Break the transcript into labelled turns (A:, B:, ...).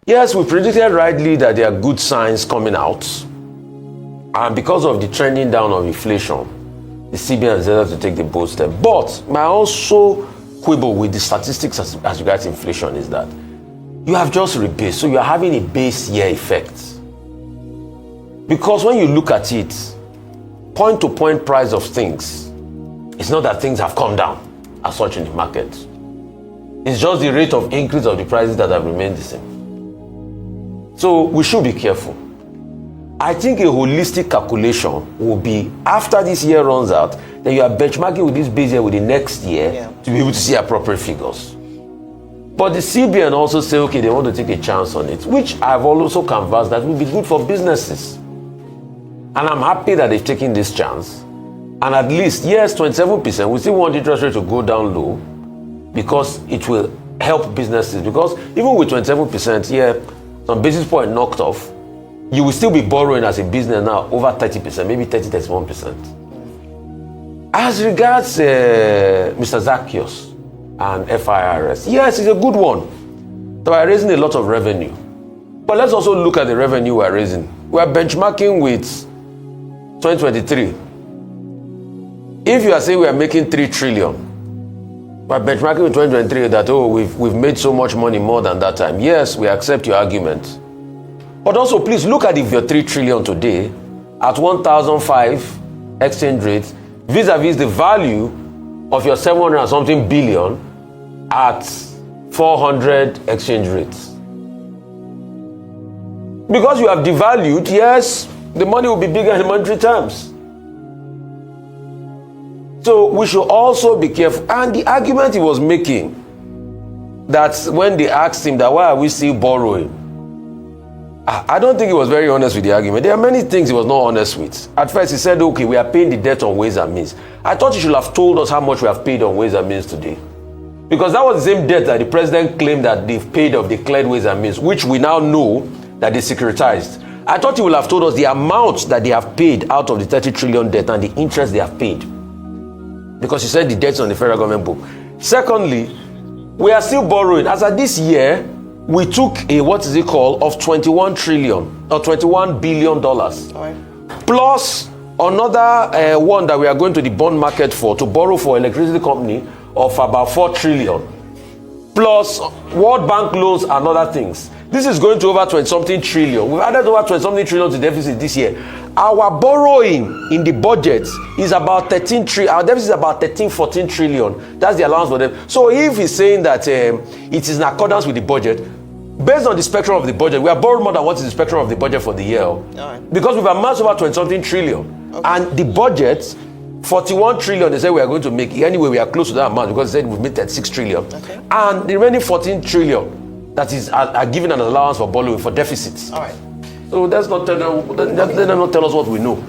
A: Yes, we predicted rightly that there are good signs coming out. And because of the trending down of inflation, the CBN has decided to take the bold step. But my also quibble with the statistics as regards inflation is that you have just rebased, so you are having a base year effect. Because when you look at it, point-to-point price of things, it's not that things have come down as such in the market. It's just the rate of increase of the prices that have remained the same. So we should be careful. I think a holistic calculation will be after this year runs out, then you are benchmarking with this base year with the next year to be able to see appropriate figures. But the CBN also say, okay, they want to take a chance on it, which I've also canvassed that will be good for businesses. And I'm happy that they've taken this chance. And at least, yes, 27%, we still want interest rate to go down low because it will help businesses. Because even with 27%, some basis point knocked off, you will still be borrowing as a business now over 30%, maybe 31%. As regards Mr. Zaccheaus and FIRS, yes, it's a good one. So we're raising a lot of revenue. But let's also look at the revenue we're raising. We're benchmarking with 2023. If you are saying we are making 3 trillion, we're benchmarking with 2023 that, we've made so much money more than that time. Yes, we accept your argument. But also, please look at if you're 3 trillion today at 1,005 exchange rates vis-a-vis the value of your 700 and something billion at 400 exchange rates. Because you have devalued, yes, the money will be bigger in monetary terms. So we should also be careful. And the argument he was making, that when they asked him that why are we still borrowing, I don't think he was very honest with the argument. There are many things he was not honest with. At first he said, okay, we are paying the debt on Ways and Means. I thought he should have told us how much we have paid on Ways and Means today. Because that was the same debt that the president claimed that they've paid of declared Ways and Means, which we now know that they securitized. I thought he would have told us the amount that they have paid out of the 30 trillion debt and the interest they have paid. Because he said the debt's on the federal government book. Secondly, we are still borrowing. As of this year, we took a, of 21 trillion or $21 billion.
B: Right.
A: Plus another one that we are going to the bond market to borrow for electricity company of about 4 trillion. Plus World Bank loans and other things. This is going to over 20-something trillion. We've added over 20-something trillion to deficit this year. Our borrowing in the budget is about 13 trillion. Our deficit is about 13-14 trillion. That's the allowance for them. So if he's saying that it is in accordance with the budget, based on the spectrum of the budget, we are borrowing more than what is the spectrum of the budget for the year.
B: Right.
A: Because we've amassed over 20-something trillion. Okay. And the budget, 41 trillion, they say we are going to make. Anyway, we are close to that amount because they said we've made 36 trillion.
B: Okay.
A: And the remaining 14 trillion, that is are given an allowance for borrowing for deficits.
B: All right.
A: So let's not tell them, let them not tell us what we know.